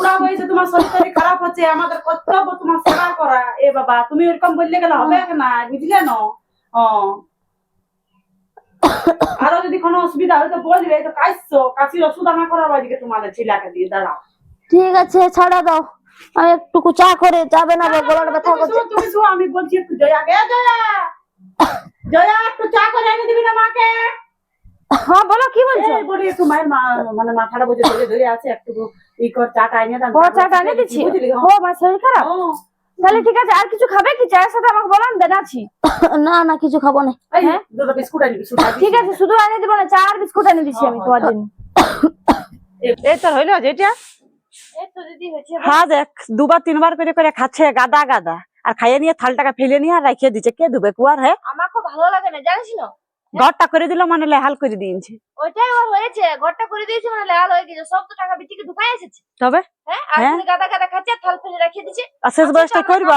বুড়া হয়েছে, তোমার শরীর খারাপ হচ্ছে, আমাদের কর্তব্য তোমার সেবা করা। এ বাবা, তুমি এরকম বললে গেলে হবে না, বুঝলে না? আরো যদি কোনো অসুবিধা হয় তো বলবে, তো কাশির ওষুধ আনা করাবো আজকে তোমাদের ছেলেকে দিয়ে। দাঁড়াও, ঠিক আছে, ছাড়া দাও, আমি একটু চা করে যাবে না, গলাটা ব্যথা করছে। তুমি শো, আমি বলছি একটু জয়া গে, জয়া একটু চা করে এনে দিবি না মাকে? হ্যাঁ বলো, কি বলছো? বলি একটু মায়ের মানে মাথাটা বুঝে ধরে ধরে আছে, একটু ই কর, চাটা এনে দাও। ও চাটা এনে দিচ্ছি। ও মা শরীর খারাপ, তাহলে ঠিক আছে। আর কিছু খাবে কি? চায়ের সাথে আমাকে বলো, আমি বেনাচ্ছি। না না, কিছু খাবো না। হ্যাঁ, দুটো বিস্কুট এনে দিবি। ঠিক আছে, শুধু এনে দিব না, চা আর বিস্কুট এনে দিচ্ছি আমি তোমার জন্য। এই তো হইলো যেটা। এই তো দিদি হয়েছে। হ্যাঁ দেখ, দুবার তিনবার করে করে খাচ্ছে গাদা গাদা, আর খাইয়ে নিয়ে থালটাকে ফেলে নিয়ে আর রাখিয়ে দিচ্ছে। কে ধুবে কুয়ার? হ্যাঁ, আমার খুব ভালো লাগে না, জানিস না? ঘরটা করে দিল মানে লেহাল করে দিয়েছে। ওইটাই ওর হয়েছে, ঘরটা করে দিয়েছে মানে লাল হয়ে গেছে, সব তো টাকা বিটিকে ঢুকাই এসেছে। তবে হ্যাঁ, আর তুমি গাদা গাদা খাচ্ছে, থাল ফেলে রাখিয়ে দিচ্ছে। আর শেষ বয়সটা করবো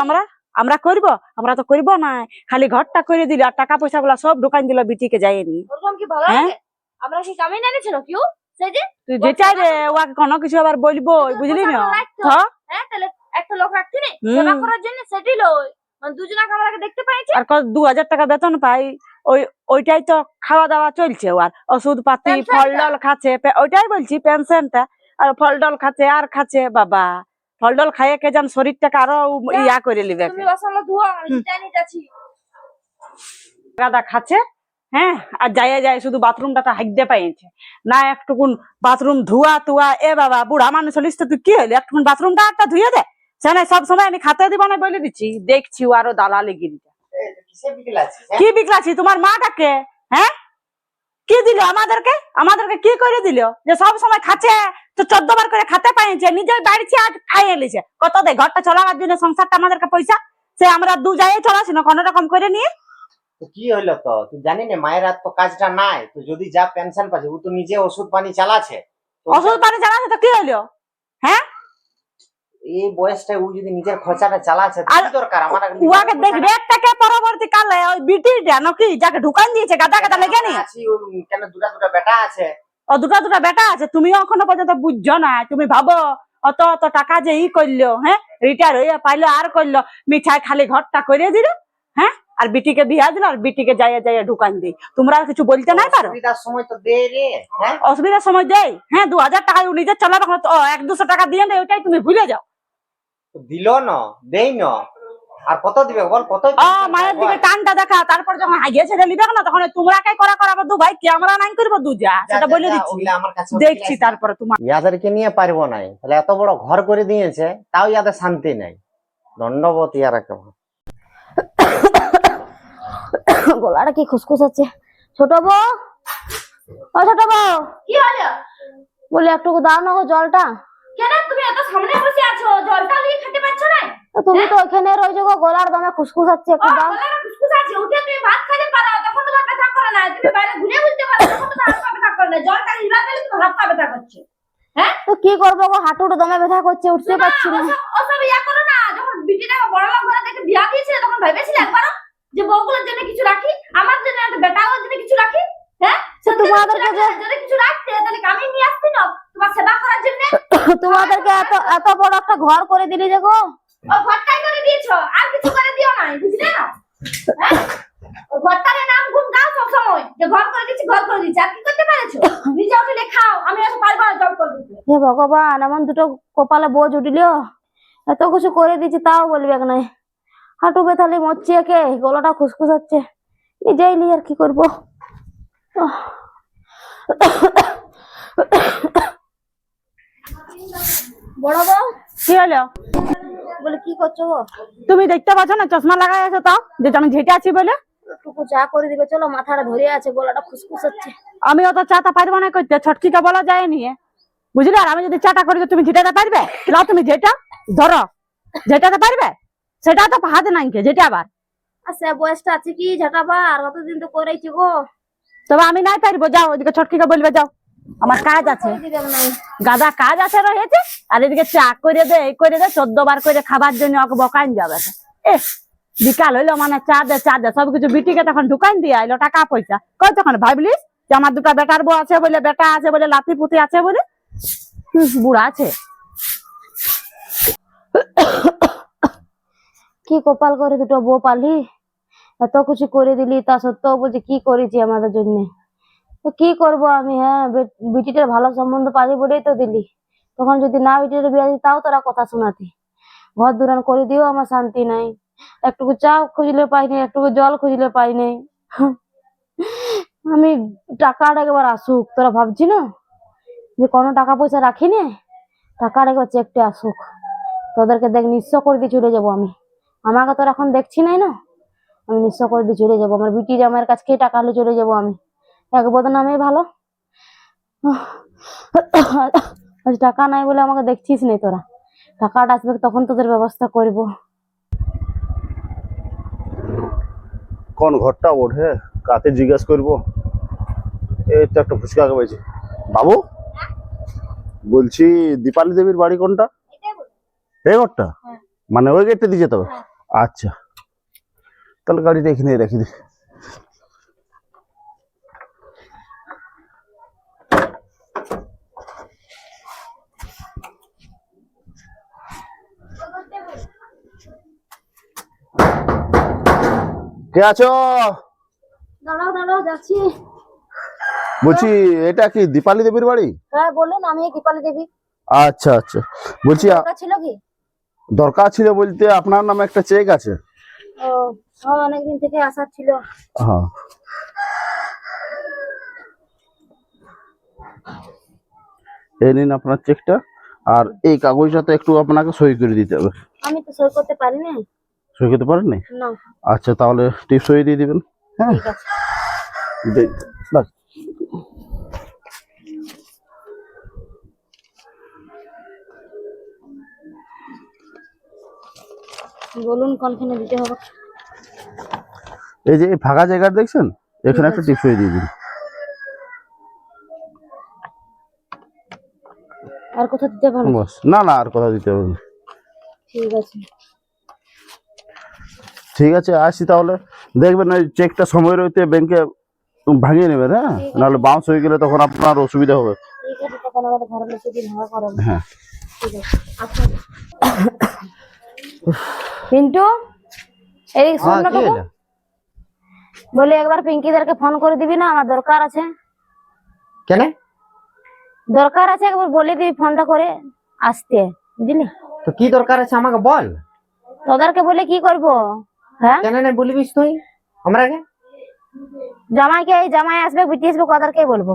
আমরা করবো? আমরা তো করবো না, খালি ঘরটা করে দিল আর টাকা পয়সা গুলা সব ঢুকাই দিল বিটিকে যায়নি। ওরকম কি ভালো লাগে? আমরা কি কামে না নিছিল কেউ? সেই যে তুই যেটাই রে ওকে কোনো কিছু আবার বলবো, বুঝলি না? হ্যাঁ, তাহলে একটা লোক রাখছি না সেবা করার জন্য, সেটাই লই। মানে দুজনাকে আমরাকে দেখতে পাইছি। আর 2000 টাকা বেতন পাই, ওইটাই তো খাওয়া দাওয়া চলছে। আর ওষুধ পাতি ফল ডল খাচ্ছে, ওইটাই বলছি পেনশনটা। আর ফল ডল খাচ্ছে আর খাচ্ছে। বাবা, ফল ডল খাইয়ে কে যেন শরীরটাকে আরো ইয়া করে নিবে। তুমি বাসনটা ধোয়া, আমি জানি যাচ্ছি। গাদা খাচ্ছে, হ্যাঁ, আর যায় শুধু বাথরুমটা হাইতে পাইছে না, একটুকুন বাথরুম ধোয়া তুয়া। এ বাবা, বুড়া মানুষ হলিস তো, তুই কি হইলি? একটুকুন বাথরুমটা একটা ধুয়ে দে। সেখানে সব সময় আমি খাতে দিব না বলে দিচ্ছি। দেখছি আরো দালালি গিরিটা। কি বিকলাছি? তোমার মাটাকে? হ্যাঁ, কি দিল আমাদেরকে কি করে দিল যে সব সময় খাচ্ছে? তো 14 বার করে খাতে পাইছে, নিজে বাড়িছে আর খাইয়ে নিছে। কত দে ঘরটা চলাবার জন্য, সংসারটা আমাদেরকে পয়সা সে আমরা দু যাই চলাছি না কোনো রকম করে নিয়ে। তো কি হইলো? তো তুই জানি না মায়ের আর তো কাজটা নাই, তো যদি যা পেনশন পাচ্ছে ও তো নিজে ওষুধ পানি চালাচ্ছে। ওষুধ পানি চালাচ্ছে তো কি হইলো? হ্যাঁ, এই বয়সটায় ও যদি নিজের খরচাটা চালাচ্ছে কি দরকার আমার? উহাকে দেখবে একটাকে পরবর্তীকালে ওই বিটিটা নাকি যাকে ঢুকান দিয়েছে গাদা গাদা লেগে নিয়ে। কেন দুটা বেটা আছে? ও দুটা বেটা আছে, তুমিও এখনো পর্যন্ত বুঝছো না। তুমি ভাবো অত অত টাকা যে ই করলো, হ্যাঁ, রিটায়ার হয়ে পাইলো আর করলো, মিঠাই খালি ঘরটা করে দিল, হ্যাঁ, আর বিটিকে বিয়া দিল আর বিটিকে যাইয়া ঢুকান দিই। তোমরা কিছু বলতে নাই পারো? অসুবিধার সময় তো দে রে। হ্যাঁ, অসুবিধার সময় দেয়। হ্যাঁ, 2000 টাকা নিজের চালাবে, 100-200 টাকা দিয়ে দেয়, ওইটাই তুমি ভুলে যাও। দিল না, দেই না, আর কত দিবে বল? কত মায়ের দিকে টানটা দেখা, তারপর যখন হাগিয়ে ছেড়ে নিবে না, তখন তোমরা কে করাবো দু ভাই, কি আমরা নাই করবো দুজা, সেটা বলে দিচ্ছি। দেখছি তারপরে তোমার ইয়াদেরকে নিয়ে পারবো নাই, তাহলে এত বড় ঘর করে দিয়েছে, তাও ইয়াদের শান্তি নাই। দণ্ডবত ইয়ারাকে। গলাটা কি খুসখুস হচ্ছে। ছোট বউ, ও ছোট বউ, কি হলো? বলে একটু দাও না গো জলটা। কেন তুমি এত সামনে বসে আছো, জলটা নিয়ে খেতে পারছো না? তুমি তো ওখানে রইছো গো, গলার দমে খুসখুস হচ্ছে, একটু দাও। গলার খুসখুস আছে, উঠে তুমি ভাত খেতে পারো, তখন তোমার ব্যথা করে না। তুমি বাইরে ঘুরে বুঝতে পারো, তখন তোমার হাত পা ব্যথা করে না। জলটা নিবা দিলে তোমার হাত পা ব্যথা করছে। হ্যাঁ, তো কি করবো গো, হাঁটুটা দমে ব্যথা করছে, উঠতে পারছি না। ওসব ইয়া করো না। যখন বিটিটাকে বড় লোক ঘরে থেকে বিয়া দিয়েছিলে, তখন ভেবেছিলে একবারও যে বউগুলোর জন্য কিছু রাখি, আমার জন্য একটা বেটাওর জন্য কিছু রাখি? হ্যাঁ, তোমাদেরকে যদি কিছু রাখতে তাহলে আমি নিয়ে আসছি না তোমার সেবা করার জন্য। তোমাদেরকে এত বড় একটা ঘর করে দিলি যে গো। ও ঘরটাই করে দিয়েছো, আর কিছু করে দিও না, বুঝলে না? ও ঘরটার নাম গুণ গাও সব সময় যে ঘর করে দিচ্ছি, ঘর করে দিচ্ছি। আর কি করতে পারেছো? নিজে উঠে খাও, আমি এত পারবো না জব করে দিতে। হে ভগবান, এমন দুটো কপালে বোঝ উঠিলিও, এত কিছু করে দিচ্ছি তাও বলবে না। হাঁটু ব্যথালে মরছি, একে গলাটা খুসখুস হচ্ছে, নিজেই নি আর কি করবো। বড় বউ, কি হলো? বলে কি করছো গো? তুমি দেখতে পাচ্ছ না চশমা লাগাই আছো, তাও যে আমি ঝেঁটে আছি বলে। একটু চা করে দিবে চলো, মাথাটা ধরে আছে, গলাটা খুসখুস হচ্ছে। আমি অত চাটা পারবো না করতে, ছটকিকে বলা যায় নিয়ে, বুঝলে? আর আমি যদি চাটা করি তুমি ঝেটাতে পারবে? লাও তুমি যেটা ধরো, যেটাতে পারবে? সেটা তো হাত নাই কে যেটা আবার। আচ্ছা, বয়সটা আছে কি ঝাঁটাবা, আর কতদিন তো করেছি গো। তবে আমি নাই পারবো, যাও ওইদিকে ছটকিকে বলবে, যাও, আমার কাজ আছে, গাদা কাজ আছে রয়েছে। আর এদিকে চা করে দে, এই করে দে, 14 বার করে খাবার জন্য ওকে বকাইন যাবে। বিকাল হইলো মানে চা দে সবকিছু বিটিকে তখন ঢুকাইন দিয়ে আইলো টাকা পয়সা। কই তখন ভাবলিস যে আমার দুটা বেটার বউ আছে বলে, বেটা আছে বলে, লাতি পুতি আছে বলে, বুড়া আছে। কি কপাল করে দুটো বউ পালি, এত কিছু করে দিলি, তা সত্ত্বেও বলছি কি করেছি আমাদের জন্য। তো কি করব আমি, হ্যাঁ বিটিটার ভালো সম্বন্ধ পালি বলেই তো দিলি। তখন যদি না বিটিটার বিয়ে দিই তাও তোরা কথা শোনাতি। ঘর দুরান করে দিও আমার শান্তি নাই, একটুকু চা খুঁজলে পাই নাই, একটুকু জল খুঁজলে পাই নাই। আমি টাকাটা একবার আসুক, তোরা ভাবছি না যে কোনো টাকা পয়সা রাখিনি, টাকাটা একবার চেকটা আসুক, তোদেরকে দেখ নিঃস্ব করে দিয়ে চলে যাবো আমি। আমাকে তোর এখন দেখছি নাই না, আমি নিঃস্ব করে দিয়ে চলে যাবো। আমার বিটি জামাইয়ের কাছে টাকা হলে চলে যাবো আমি, এক বদনামে ভালো। আজ টাকা নাই বলে আমাকে দেখছিস নাই তোরা, টাকাটা আসবে তখন তোদের ব্যবস্থা করব। কোন ঘরটা ওঠে কাকে জিজ্ঞাসা করবো। এই তো একটা ফুচকা পেয়েছি। বাবু বলছি দীপালি দেবীর বাড়ি কোনটা? এই ঘরটা? মানে ওই গেটটা দিয়ে যেতে হবে? আচ্ছা তাহলে গাড়িটা এখানে রেখে দিই। কে আছো? দাঁড়াও দাঁড়াও যাচ্ছি। বলছি এটা কি দীপালি দেবীর বাড়ি? হ্যাঁ বলুন, আমি দীপালি দেবী। আচ্ছা আচ্ছা, বলছি দরকার ছিল কি? দরকার ছিল বলতে আপনার নামে একটা চেক আছে। ও অনেকদিন থেকে আসার ছিল। হ্যাঁ এই নিন আপনার চেকটা, আর এই কাগজটাতে একটু আপনাকে সই করে দিতে হবে। আমি তো সই করতে পারি না। সই করতে পারেন না? না। আচ্ছা তাহলে টিপ সই দিয়ে দিবেন। হ্যাঁ ঠিক আছে। বাস। বলুন কোনখানে দিতে হবে? এই যে এই ফাঁকা জায়গা দেখছেন, এখানে একটা টিপ সই দিয়ে দিন। আর কোথাও দিতে হবে না? বাস, না না আর কথা দিতে হবে না। ঠিক আছে। ঠিক আছে আসি তাহলে। দেখবেন ওই চেকটা সময় রইতে ব্যাংকে ভাঙিয়ে নেবেন, হ্যাঁ নাহলে বাউন্স হয়ে গেলে তখন আপনার অসুবিধা হবে। ঠিক আছে, তখন আমাদের ঘরের লোক যদি ভাড়া করাবে। হ্যাঁ ঠিক আছে। আচ্ছা পিন্টু, এই শোন না তো, বলি একবার পিঙ্কিদেরকে ফোন করে দিবি না, আমার দরকার আছে। কেন? দরকার আছে, একবার বলে দিবি ফোনটা করে আসতে, বুঝলি? তো কি দরকার আছে আমাকে বল। তোদেরকে বলে কি করব? হ্যাঁ কেন না বলবিস তুই আমরাকে? জামাইকে, এই জামাই আসবে বিটি আসবে, ওদেরকে বলবো।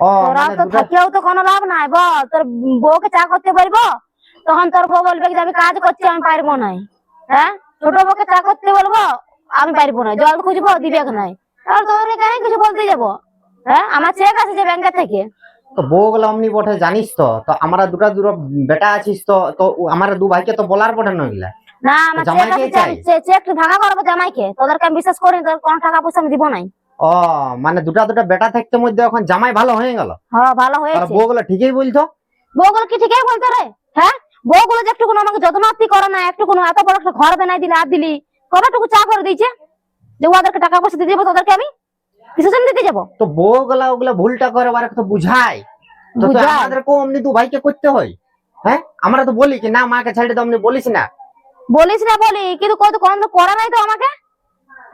ও তোরা মানে তো থাকিও তো কোনো লাভ নাই, বল তোর বউকে চা করতে বলবো, তখন তোর বউ বলবে যে আমি কাজ করছি, আমি পারবো না। হ্যাঁ ছোট বউকে চা করতে বলবো, আমি পারবো না, জল খুঁজবো দিবে নাই, আর তোর কেন কিছু বলতে যাবো? হ্যাঁ আমার চেক আছে যে ব্যাংকের থেকে। তো বউগুলো অমনি বটে জানিস তো, তো আমরা দুটো বেটা আছিস, তো তো আমার দু ভাইকে তো বলার বটে নইলা। না আমার চেক জামাইকে আছে, চাই। চেক ভাঙা করবো জামাইকে, তোদেরকে আমি বিশ্বাস করি, তোর কোনো টাকা পয়সা আমি দিব নাই। ও মানে দুটো বেটা থাকতে মধ্যে এখন জামাই ভালো হয়ে গেল। হ্যাঁ ভালো তাহলে হয়েছে। বউগুলো ঠিকই বলতো। বউগুলো কি ঠিকই বলতো রে? হ্যাঁ বউগুলো যে একটুকুন আমাকে যত্নার্থী করে না, একটুকুন এত বড় একটা ঘর বানাই দিলে আর দিলি, কতটুকু চা করে দিয়েছে যে ওদেরকে টাকা পয়সা দিয়ে দেবো, তোদেরকে আমি কিসের জন্য দিতে যাবো? তো বউগুলা ওগুলা ভুলটা করে ওরা তো বুঝায়, তো তো বুঝায়? আমাদেরকে অমনি দু ভাইকে করতে হয়। হ্যাঁ আমরা তো বলি কি না মাকে ছেড়ে দাও, অমনি বলিস না। বলিস না বলি, কিন্তু কত কোন তো করা নাই তো আমাকে।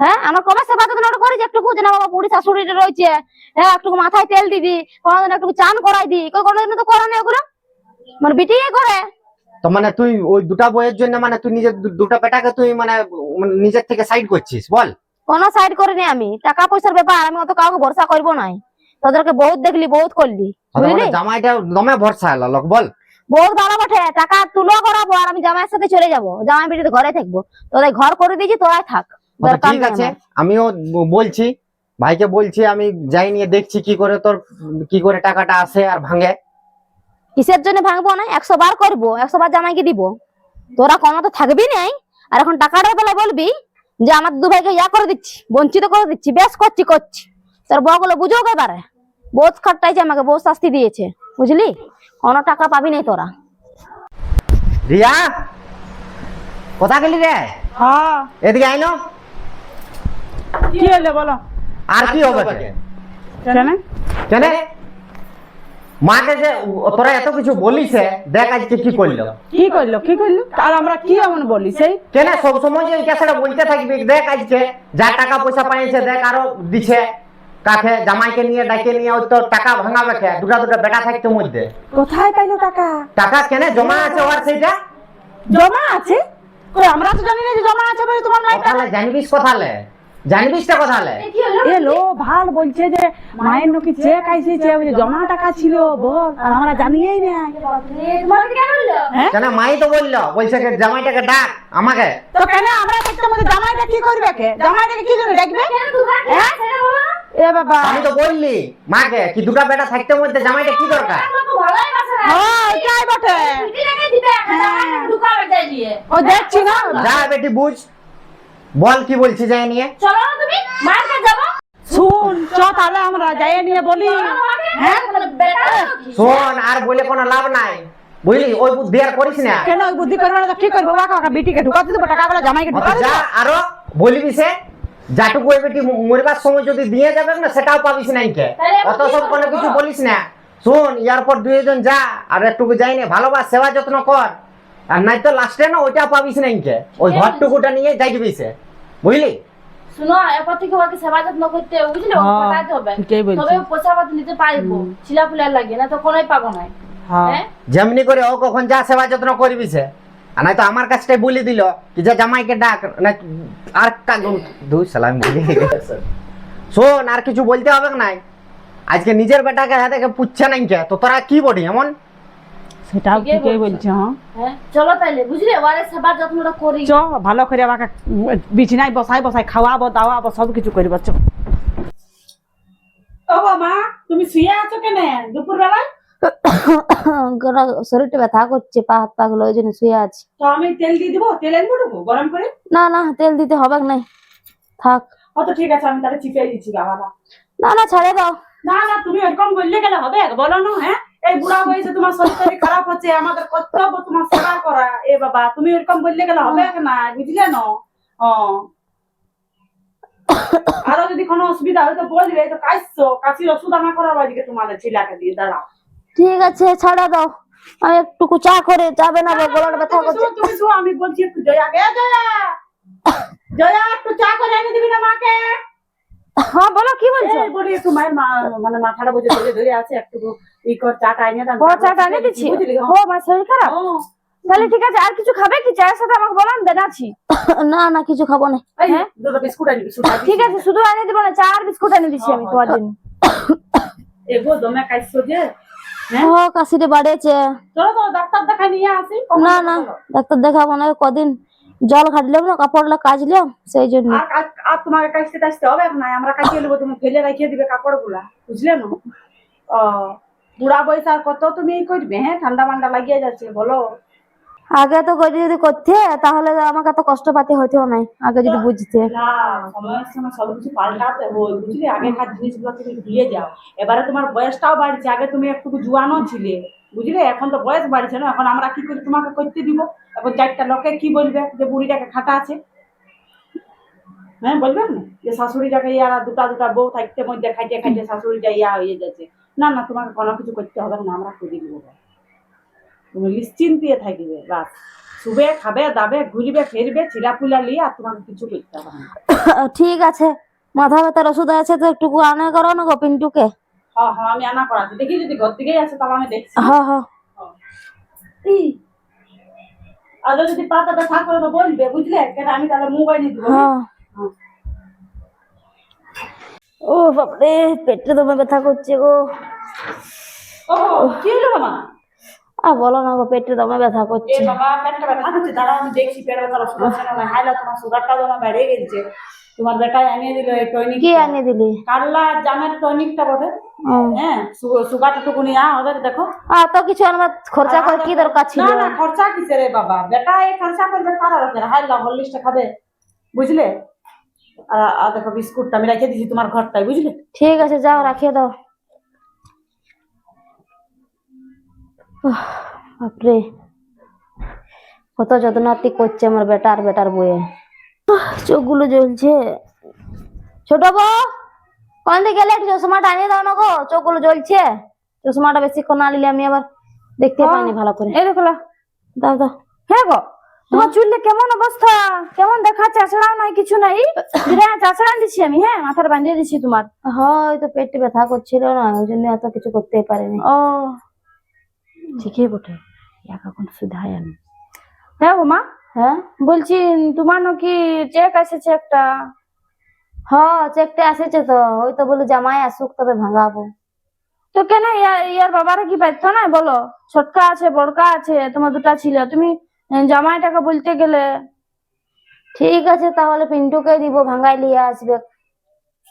হ্যাঁ আমার কবে সেবা যত্ন করেছি একটু, যে না বাবা বুড়ি শাশুড়ি রয়েছে, হ্যাঁ একটু মাথায় তেল দিবি, কোনোদিন একটু চান করাই দি, কোনোদিন তো করা নেই ওগুলো, মানে বিটিয়ে করে। তো মানে তুই ওই দুটা বইয়ের জন্য মানে তুই নিজের দুটা বেটাকে তুই মানে নিজের থেকে সাইড করছিস বল? কোনো সাইড করিনি আমি, টাকা পয়সার ব্যাপার, আমি অত কাউকে ভরসা করবো নাই। তোদেরকে বহুত দেখলি, বহুত করলি, বুঝলি? জামাইটা দমে ভরসা এলো লোক বল। বহুত ভালো বটে, টাকা তুলো করাবো আর আমি জামাইয়ের সাথে চলে যাবো, জামাই বিটিতে ঘরে থাকবো। তোদের ঘর করে দিয়েছি, তোরাই থাক, দরকার ঠিক নেই আছে আমার। আমিও বলছি ভাইকে, বলছি আমি যাই নিয়ে দেখছি কি করে তোর কি করে টাকাটা আসে আর ভাঙে। কিসের জন্য ভাঙবো না, 100 বার করবো, 100 বার জামাইকে দিব। তোরা কোনো তো থাকবি নাই, আর এখন টাকাটার বেলায় বলবি যে আমার দু ভাইকে ইয়া করে দিচ্ছি, বঞ্চিত করে দিচ্ছি, বেশ করছি করছি। তোর বউগুলো বুঝুক এবারে, বহুত খাটাইছে আমাকে, বহুত শাস্তি দিয়েছে, বুঝলি? কোনো টাকা পাবি নাই তোরা। রিয়া কোথা গেলি রে? হ্যাঁ এদিকে আইনো। কি হলো বলো? আর কি হবে? কেন? কেন মাকে যে তোরা এত কিছু বলিস, দেখ আজকে কি করলো। কি করলো কি করলো? আর আমরা কি এমন বলি সেই? কেন সবসময় যে এই কথাটা বলতে থাকবি? দেখ আজকে যা টাকা পয়সা পাইছে, দেখ আরো দিছে কাকে, জামাইকে নিয়ে ডাকে নিয়ে ওই তো টাকা ভাঙাবে কে? দুটা দুটা বেটা থাকতে মধ্যে কোথায় পাইলো টাকা? টাকা কেন জমা আছে ওর সেইটা? জমা আছে? কই আমরা তো জানি না যে জমা আছে বলে তোমার নাই টাকা। কোথালে জানবিস? কোথালে জানবিস? টা কোথালে? এলো ভাল বলছে যে মায়ের নাকি চেক আইছে, ওই যে জমা টাকা ছিল বল, আর আমরা জানিই না। হ্যাঁ কেন মাই তো বলছে যে জামাইটাকে ডাক আমাকে। তো কেন আমরা দেখতে মধ্যে জামাইটা কি করবে কে? জামাইটাকে কি জন্য ডাকবে? হ্যাঁ এ বাবা, আমি তো বললি মাকে কি দুটা বেটা থাকতে মধ্যে জামাইটা কি দরকার? হ্যাঁ এটাই বটে। ও দেখছি না। যা বেটি বুঝ, বল কি বলছি যাই নিয়ে। শুন চ তাহলে আমরা যাই নিয়ে বলি। হ্যাঁ শোন, আর বলে কোনো লাভ নাই, বুঝলি? ওই বুদ্ধি আর করিস না। কেন ওই বুদ্ধি করবে না? তো কি করবো? ওকা বিটিকে ঢুকাতে দেবো, টাকা বলে জামাইকে ঢুকাতে যা দেবো। আরো বলবি সে যাটুকু ওই বেটি মরবার সময় যদি দিয়ে যাবে না, সেটাও পাবিস নাই কে? অত সব কোনো কিছু বলিস না। শোন, ইয়ার পর দুইজন যা আর একটুকু যাই না, ভালোবাস, সেবা যত্ন কর, আর নাই তো লাস্টে না ওইটা পাবিস নাই কে? ওই ঘরটুকুটা নিয়ে যাইবি সে, বুঝলি? শুনো, এরপর থেকে ওকে সেবা যত্ন করতে হবে, বুঝলে? ওকে হ্যাঁ, খাটাতে হবে, ঠিকই বলছিস। তবে পয়সা পাতি নিতে পারবো, ছিলা ফুলার লাগে না তো কোনোই পাবো না। হ্যাঁ হ্যাঁ যেমনি করে ও কখন যা সেবা যত্ন করবি সে, আর নাই তো আমার কাছটাই বলে দিল কি যে জামাইকে ডাক না, আর দুই সালাম বলি। শোন, আর কিছু বলতে হবে নাই। আজকে নিজের বেটাকে হাতে পুচ্ছে নাই কে, তো তোরা কি বলি এমন? সেটাও ঠিকই ঠিকই বলছো। বলছে। হ্যাঁ হ্যাঁ চলো তাইলে, বুঝলে? ওরে সেবা যত্নটা করি। চ ভালো করে আমাকে বিছানায় বসাই বসাই খাওয়াবো দাওয়াবো সব কিছু করবো। চ ও মা, তুমি শুয়ে আছো কেন দুপুর বেলায়? শরীরটা ব্যথা করছে, পা হাত পা গুলো, ওই জন্য শুয়ে আছি। তো আমি তেল দিয়ে দিবো, তেল এনে দেবো গরম করে। না না, তেল দিতে হবে নাই, থাক। তো ঠিক আছে, আমি তাহলে চিপে দিচ্ছি বাবারা। না না, ছাড়ে দাও। না না, তুমি এরকম বললে গেলে হবে? বলো না। হ্যাঁ, এই বুড়া বয়সে তোমার শরীর খারাপ হচ্ছে, আমাদের কর্তব্য তোমার সেবা করা। এ বাবা, তুমি এরকম বললে গেলে হবে না, বুঝলে না? আরো যদি কোনো অসুবিধা হয় তো বলবে। এই তো কাশির ওষুধ আনা করার বাড়িকে তোমাদের ছেলেকে দিয়ে দাঁড়াও। ঠিক আছে, ছাড়া দাও। আমি একটুকু চা করে যাবে না, গলার ব্যথা করছে। তুমি শো, আমি বলছি একটু জয়া গে, জয়া একটু চা করে এনে দিবি না মাকে? হ্যাঁ বলো, কি বলছো? এই বলি একটু মায়ের মানে মাথাটা বুঝে ধরে ধরে আছে, একটু ই কর, চাটা এনে দাও। ও চাটা এনে দিচ্ছি। বুঝলি? ও আমার শরীর খারাপ, তাহলে ঠিক আছে। আর কিছু খাবে কি? চায়ের সাথে আমাকে বলো, আমি বেনাচ্ছি। না না, কিছু খাবো না। হ্যাঁ, দুটো বিস্কুট আনি, বিস্কুট আনি। ঠিক আছে, শুধু এনে দিব না, চা আর বিস্কুট এনে দিচ্ছি আমি তোমার জন্য। এগো দমে কাইছো যে। হ্যাঁ, ও কাশিতে বাড়েছে। চলো তো ডাক্তার দেখা নিয়ে আসি। না না, ডাক্তার দেখাবো না, কদিন জল খাটলাম না, কাপড়গুলো কাচলাম, সেই জন্য। আর তোমাকে কাইতে টাইতে হবে না, আমরা কাটিয়ে নেবো, তুমি ফেলে রাখিয়ে দিবে কাপড় গুলা, বুঝলে না? বুড়া বয়স আর কত তুমি করবে? হ্যাঁ, ঠান্ডা মান্ডা লাগিয়ে যাচ্ছে, বলো। আগে তো যদি করতে, তাহলে আমাকে এত কষ্ট পাতে হতেও নাই, আগে যদি বুঝতে। না, সময়ের সময় সবকিছু পাল্টাতে হয়, বুঝলি? আগেকার জিনিসগুলো তুমি ভুলে যাও। এবারে তোমার বয়সটাও বাড়ছে, আগে তুমি একটু জুয়ানো ছিলে, বুঝলে? এখন তো বয়স বাড়ছে না, এখন আমরা কি করে তোমাকে করতে দিব? এখন চারটা লোকে কি বলবে যে বুড়িটাকে খাটা আছে? হ্যাঁ, বলবেন না যে শাশুড়িটাকে ইয়ারা দুটা দুটা বউ থাকতে মধ্যে খাইতে খাইতে শাশুড়িটা ইয়া হয়ে যাচ্ছে। না না, তোমাকে কোনো কিছু করতে হবে না, আমরা করে দিব। তুমি নিশ্চিন্তিয়ে থাকবে, বাস শুবে, খাবে, দাবে, ঘুরবে, ফিরবে, ছিলাপুলা লিয়ে, আর তোমাকে কিছু করতে হবে না। ঠিক আছে, মাথা ব্যথার ওষুধ আছে তো একটু আনা করো না গো পিন্টুকে। হ্যাঁ হ্যাঁ, আমি আনা করাচ্ছি, দেখি যদি ঘর দিকেই আছে তাহলে আমি দেখছি। হ্যাঁ হ্যাঁ। আর যদি পাতাটা থাক করে তো বলবে, বুঝলে? কেন আমি তাহলে মোবাইল দিব। হ্যাঁ। ও বাপরে, পেটে দমে ব্যথা করছে গো। ও কি হলো বাবা? আর বলো না গো, পেটে দমে ব্যথা এ করছে। বাবা, পেটটা ব্যথা করছে, দাঁড়াও আমি দেখছি পেটের ব্যথার ওষুধ আছে না। হাইলা তোমার সুগারটা যেন বেড়ে গেছে। তোমার বেটা এনে দিল এই টনিক। কি আনি দিলি? কাল্লা জামের টনিকটা বটে। ও, হ্যাঁ, সুগারটা টুকুনি হবে, দেখো। আর তো কিছু আমার খরচা করে কি দরকার ছিল? না না, খরচা কিসের রে বাবা? বেটা এই খরচা করবে কারা রকম? হাইলা হরলিক্সটা খাবে, বুঝলে? আর দেখো বিস্কুটটা আমি রেখে দিয়েছি তোমার ঘরটায়, বুঝলে? ঠিক আছে, যাও রাখিয়ে দাও। বাপরে, কত যত্নার্থী করছে আমার বেটা আর বেটার বয়ে। চোখগুলো জ্বলছে। ছোট বউ, কোন দিকে গেলে একটু চশমাটা আনিয়ে দাও না গো, চোখগুলো জ্বলছে। চশমাটা বেশিক্ষণ না নিলে আমি আবার দেখতে পাইনি ভালো করে। এই দেখো লা। দাও দাও। হ্যাঁ গো তোমার চুলে কেমন অবস্থা, কেমন দেখা, চাচড়াও নাই কিছু নাই। হ্যাঁ চাচড়া দিচ্ছি আমি, হ্যাঁ মাথার বাঁধিয়ে দিচ্ছি তোমার। হয় তো পেটে ব্যথা করছিল না, ওই জন্য এত কিছু করতে পারিনি। ও ঠিকই বটে, এখন সুধাই আমি। হ্যাঁ গো মা, হ্যাঁ বলছি তোমার নাকি চেক এসেছে একটা। হ্যাঁ চেকটা আসেছে তো, ওই তো বলে জামাই আসুক তবে ভাঙাবো। তো কেন ইয়ার বাবারা কি বাধ্য নাই বলো? ছোটকা আছে বড়কা আছে, তোমার দুটা ছিল, তুমি জামাইটাকে বলতে গেলে। ঠিক আছে তাহলে পিন্টুকে দিব, ভাঙাই নিয়ে আসবে।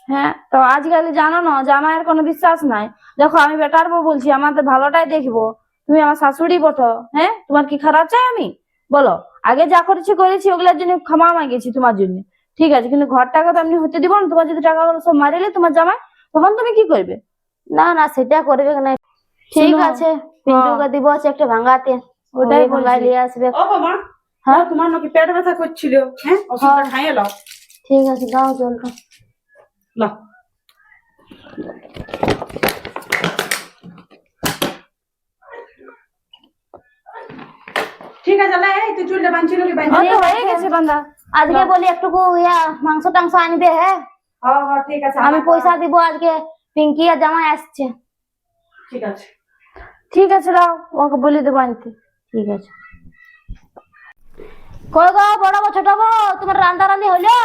হ্যাঁ তো আজকাল জানো না জামাইয়ের কোনো বিশ্বাস নাই। দেখো আমি বেটার বউ বলছি, আমাদের ভালোটাই দেখবো। তুমি আমার শাশুড়ি বটো, হ্যাঁ তোমার কি খারাপ চাই আমি? বলো, আগে যা করেছি করেছি, ওগুলোর জন্য ক্ষমা মাগেছি তোমার জন্য, ঠিক আছে, কিন্তু ঘরটাকে তো আমি হতে দিব না। তোমার যদি টাকাগুলো সব মারিলে তোমার জামাই, তখন তুমি কি করবে? না না সেটা করবে না। ঠিক শোনো, আছে পিন্টুকে দিব চেকটা ভাঙাতে, ওটাই ওটাই ভাঙাই বলছি। নিয়ে আসবে। ও বাবা, হ্যাঁ তোমার নাকি পেট ব্যথা করছিল, হ্যাঁ ওষুধটা খাইয়ে নাও। ঠিক আছে দাও জলটা। নাও। ঠিক আছে, লে এই তুই চুলটা বাঁধছিল কি বাঁধ? আমার তো হয়ে গেছে বান্ধা। আজকে বলি একটুকু মাংস টাংস আনবে। হ্যাঁ হ্যাঁ হ্যাঁ ঠিক আছে, আমি পয়সা দিব আজকে, পিঙ্কি আর জামাই আসছে। ঠিক আছে। ঠিক আছে দাও, ওকে বলে দেবো আনতে। ঠিক আছে। কই গো বড় বউ ছোট বউ, তোমার রান্না রান্নি হলো?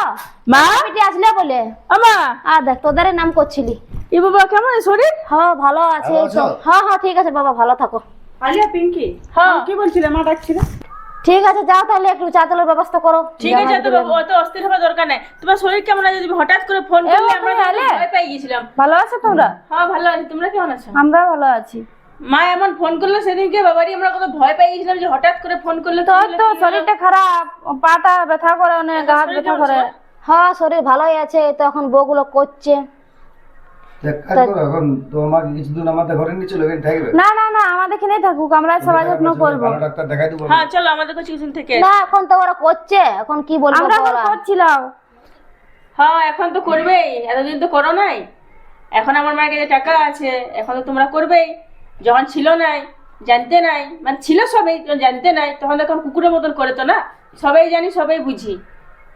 মা, পিটি আসলে বলে। আমা, আর দেখ তোদের নাম করছিলি। ই বাবা কেমন শরীর? হ্যাঁ ভালো আছে এই তো। হ্যাঁ হ্যাঁ ঠিক আছে বাবা, ভালো থাকো। আলিয়া পিঙ্কি, হ্যাঁ কি বলছিলে? মা ডাকছিল। ঠিক আছে যাও তাহলে একটু চা তেলের ব্যবস্থা করো। ঠিক আছে, তো অত অস্থির হওয়ার দরকার নাই। তোমার শরীর কেমন আছে? তুমি হঠাৎ করে ফোন এ, করলে, তুমি আমরা এলে? ভয় পেয়ে গেছিলাম। ভালো আছো তোমরা? হ্যাঁ ভালো আছি, তোমরা কেমন আছো? আমরা ভালো আছি। মা এমন ফোন করলো সেদিনকে, বাবারই আমরা কত ভয় পেয়ে গেছিলাম যে হঠাৎ করে ফোন করলো। তোর তো শরীরটা খারাপ, পাটা ব্যথা করে, অনেক গা হাত ব্যথা করে। হ্যাঁ শরীর ভালোই আছে, তো এখন বউগুলো করছে। এক কাজ করো, এখন তোমাকে কিছুদিন আমাদের ঘরে নিয়ে চলো, এখানে থাকবে। না না না, আমাদের এখানেই থাকুক, আমরা সবাই যত্ন করবো। ভালো ডাক্তার দেখাই দেবো। হ্যাঁ চলো, আমাদের কাছে কিছুদিন থেকে। না এখন তো ওরা করছে, এখন কি বলবো আমরা ওরা। করছিলাম। হ্যাঁ এখন তো করবেই, এতদিন তো করো নাই। এখন আমার মায়ের কাছে টাকা আছে, এখন তো তোমরা করবেই। যখন ছিল নাই, জানতে নাই, মানে ছিল সবাই, যখন জানতে নাই তখন এখন কুকুরের মতন করে তো না। সবাই জানি, সবাই বুঝি,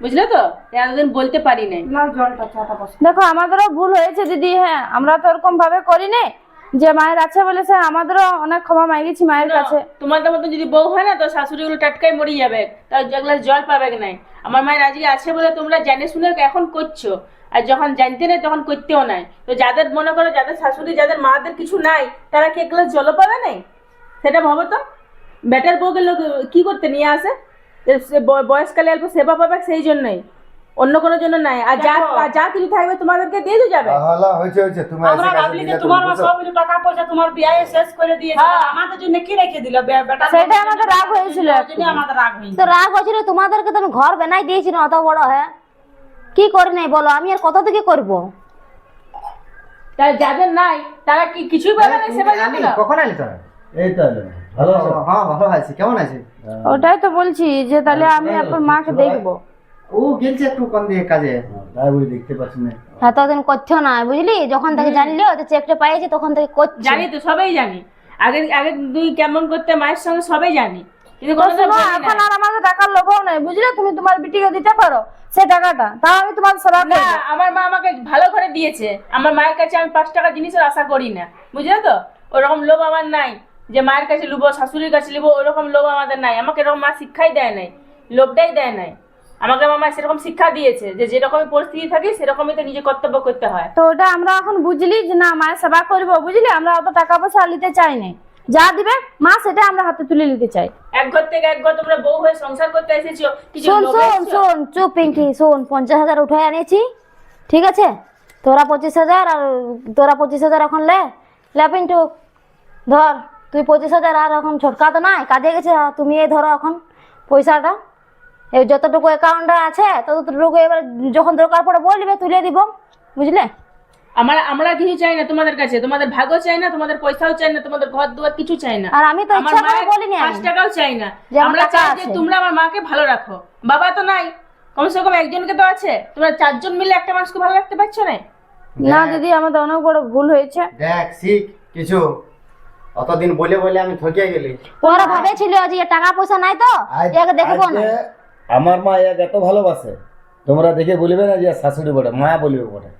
বুঝলে তো? এতদিন বলতে পারি নাই। নাও জলটা, চাটা বস। দেখো আমাদেরও ভুল হয়েছে দিদি, হ্যাঁ আমরা তো ওরকম ভাবে করিনি যে মায়ের আছে বলেছে, আমাদেরও অনেক ক্ষমা মাগিছি মায়ের কাছে। তোমাদের মতো যদি বউ হয় না, তো শাশুড়ি গুলো টাটকাই মরে যাবে, তার যেগুলো জল পাবে নাই। আমার মায়ের আজকে আছে বলে তোমরা জেনে শুনে এখন করছো, আর যখন জানতে নেই তখন করতেও নাই। তো যাদের মনে করো, যাদের শাশুড়ি, যাদের মাদের কিছু নাই, তারা কি এক গ্লাস জল পাবে নাই? সেটা ভাবো তো। বেটার বউকে লোক কি করতে নিয়ে আসে? যে সে বয়সকালে অল্প সেবা পাবে, সেই জন্যই, অন্য কোনো জন্য নাই। আর যা কিছু থাকবে তোমাদেরকে দিয়ে যাবে। হ্যালো, হয়েছে তুমি আমরা ভাবলি যে তোমার মা সব কিছু টাকা পয়সা তোমার বিয়ে শেষ করে দিয়েছে, আমাদের জন্য কি রেখে দিল? বেটা সেটাই আমাদের রাগ হয়েছিল একটু। আমাদের রাগ হয়েছে। তো রাগ হয়েছিল তোমাদেরকে, তো আমি ঘর বানাই দিয়েছি না অত বড়। হ্যাঁ কি করি নাই বলো, আমি আর কত থেকে করবো? তাই যাদের নাই তারা কি কিছুই পাবে না সেবা আলি, জানে? কখন আলি তোরা? এই তো এলো। ভালো আছো? হ্যাঁ ভালো আছি, কেমন আছে? ওটাই তো বলছি যে তাহলে আমি আপনার মাকে দেখবো। ও গেলছে একটু কোন দিকে কাজে। তাই বলি দেখতে পাচ্ছি না। এতদিন করছো না বুঝলি, যখন থেকে জানলি যে চেকটা পাইছি তখন থেকে করছি। জানি তো, সবাই জানি। আগে আগে তুই কেমন করতে মায়ের সঙ্গে সবাই জানি, কিন্তু তো কোনোদিন শোনো, বলি এখন না। আর আমাদের টাকার লোভও নাই বুঝলে, তুমি তোমার বিটিকে দিতে পারো সেই টাকাটা, তাও আমি তোমার সেবা না, করবো। আমার মা আমাকে ভালো করে দিয়েছে। আমার মায়ের কাছে আমি 5 টাকা জিনিসের আশা করি না, বুঝলে তো? ওরকম লোভ আমার নাই যে মায়ের কাছে লুবো, শাশুড়ির কাছে লুবো, ওরকম লোভ আমাদের নাই। আমাকে এরকম মা শিক্ষাই দেয় নাই, লোভটাই দেয় নাই। আমাকে আমার মা সেরকম শিক্ষা দিয়েছে যে যেরকমই পরিস্থিতি থাকে সেরকমই তো নিজে কর্তব্য করতে হয়। তো ওটা আমরা এখন বুঝলি যে না মায়ের সেবা করবো, বুঝলি, আমরা অত টাকা পয়সা নিতে চাই না। যা দিবে মা সেটা আমরা হাতে তুলে নিতে চাই। এক ঘর থেকে এক ঘর তোমরা বউ হয়ে সংসার করতে এসেছো, কিছু শোন লোভে শোন এসেছো? শোন, চুপ পিঙ্কি, শোন 50,000 উঠে আনিয়েছি, ঠিক আছে? তোরা 25,000 আর তোরা 25,000 এখন লে পিন্টু ধর। তুই 25,000 আর এখন ছোটকা তো নাই, কাজে গেছে, তুমি এই ধরো এখন পয়সাটা। এই যতটুকু অ্যাকাউন্টে আছে ততটুকু এবার যখন দরকার পড়ে বলবে তুলে দিব, বুঝলে? আমরা কিছু চাই না তোমাদের কাছে, তোমাদের ভাগও চাই না, তোমাদের পয়সাও চাই না, তোমাদের ঘর দুয়ার কিছু চাই না। আর আমি তো আমার ইচ্ছা করে মায়ের বলিনি আমি 5 টাকাও চাই না। যে আমার আমরা টাকা চাই যে আছে। তোমরা আমার মাকে ভালো রাখো। বাবা তো নাই, কমসে কম একজনকে তো আছে। তোমরা 4 জন মিলে একটা মানুষকে ভালো রাখতে পারছো না? না দিদি, আমাদের অনেক বড় ভুল হয়েছে। দেখ শিখ কিছু, অতদিন বলে বলে আমি ঠকে গেলি। ওরা ভাবেছিল যে এ টাকা পয়সা নাই তো একে দেখবো না। আমার মা এত ভালোবাসে, তোমরা দেখে বলবে না যে শাশুড়ি বটে, মা বলবে বটে।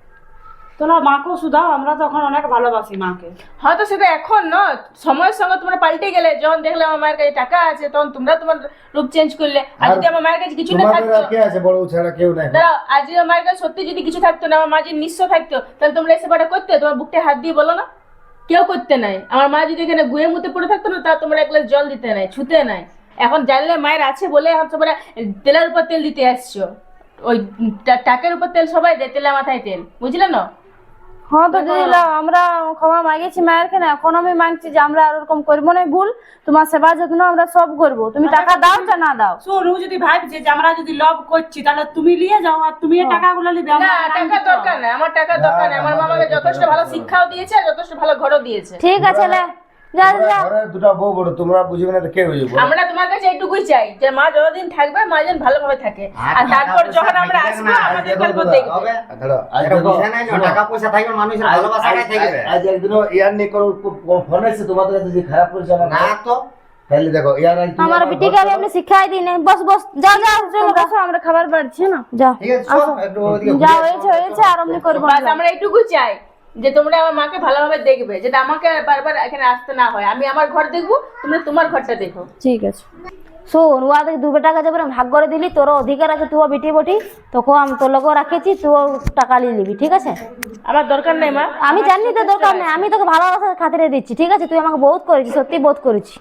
তোরা মাকেও শুধাও, আমরা তো এখন অনেক ভালোবাসি মাকে। হয়তো সেটা এখন না, সময়ের সঙ্গে তোমরা পাল্টে গেলে। যখন দেখলে আমার মায়ের কাছে টাকা আছে তখন তোমরা তোমার রূপ চেঞ্জ করলে। আর যদি আমার মায়ের কাছে কিছু না তোমাদের থাকতো, আর কে আছে বড় ছাড়া কেউ নাই। দাঁড়াও, আর যদি আমার মায়ের কাছে সত্যি যদি কিছু থাকতো না, আমার মা যদি নিঃস্ব থাকতো, তাহলে তোমরা এসে সেবাটা করতে? তোমার বুকটা হাত দিয়ে বলো না, কেউ করতে নাই। আমার মা যদি এখানে গুয়ে মুতে পড়ে থাকতো না, তা তোমরা এক গ্লাস জল দিতে নাই, ছুতে নাই। এখন জানলে মায়ের আছে বলে এখন তোমরা তেলের উপর তেল দিতে আসছো। ওই টাকের উপর তেল সবাই দেয়, তেলে মাথায় তেল, বুঝলে না? হ্যাঁ তো দিদিলা, আমরা ক্ষমা মাগেছি মায়ের কেন, এখন আমি মাগছি যে আমরা আর ওরকম করবো না। ভুল, তোমার সেবা যত্ন আমরা সব করবো, তুমি টাকা দাও চা না দাও। শোন, ও যদি ভাবছে যে আমরা যদি লব করছি তাহলে তুমি নিয়ে যাও আর তুমি এই টাকাগুলো নিবে। না, টাকা দরকার নাই, আমার টাকা দরকার নাই। আমার মা আমাকে যথেষ্ট ভালো শিক্ষাও দিয়েছে আর যথেষ্ট ভালো ঘরও দিয়েছে। ঠিক আছে লে, যা যা। ঘরের দুটা বউ বড়, তোমরা বুঝবে না তো কে বুঝবে? আমরা তোমার কাছে এইটুকুই চাই যে মা যতদিন থাকবে মা যেন ভালোভাবে থাকে। আর তারপর যখন আমরা আসবো আমাদের গল্প দেখবে। টাকা পয়সা থাকবে, মানুষের ভালোবাসাটাই থাকবে। আজ একদিনও ইয়ার নিয়ে কোনো ফোন এসে তোমাদের কাছে যে খারাপ করেছে আমার? না তো, তাহলে দেখো ইয়ার আজ তুমি আমার বিটিকে আমি এমনি শিখাই দিই না। বস বস, যা যা, চলো বসো, আমরা খাবার বাড়ছি না। যাও ঠিক আছে, চল, একটু ওদিকে যা, ঘুরে হয়েছে হয়েছে, আর অমনি করবো বাস না। আমরা এইটুকুই চাই যে তোমরা আমার মাকে ভালোভাবে দেখবে, যেটা আমাকে বারবার এখানে আসতে না হয়। আমি আমার ঘর দেখবো, তোমরা তোমার ঘরটা দেখো। ঠিক আছে। শোন, ওয়াদের 2 বেটা কাছে বলে ভাগ করে দিলি, তোর অধিকার আছে, তুই বিটি বটি, তোকে আমি তোর লোক রাখেছি, তুই টাকা নিয়ে নিবি, ঠিক আছে? আমার দরকার নেই মা, আমি জানি তো দরকার নেই, আমি তোকে ভালোবাসার খাতিরে দিচ্ছি, ঠিক আছে? তুই আমাকে বহুত করেছিস, সত্যি বহুত করেছিস।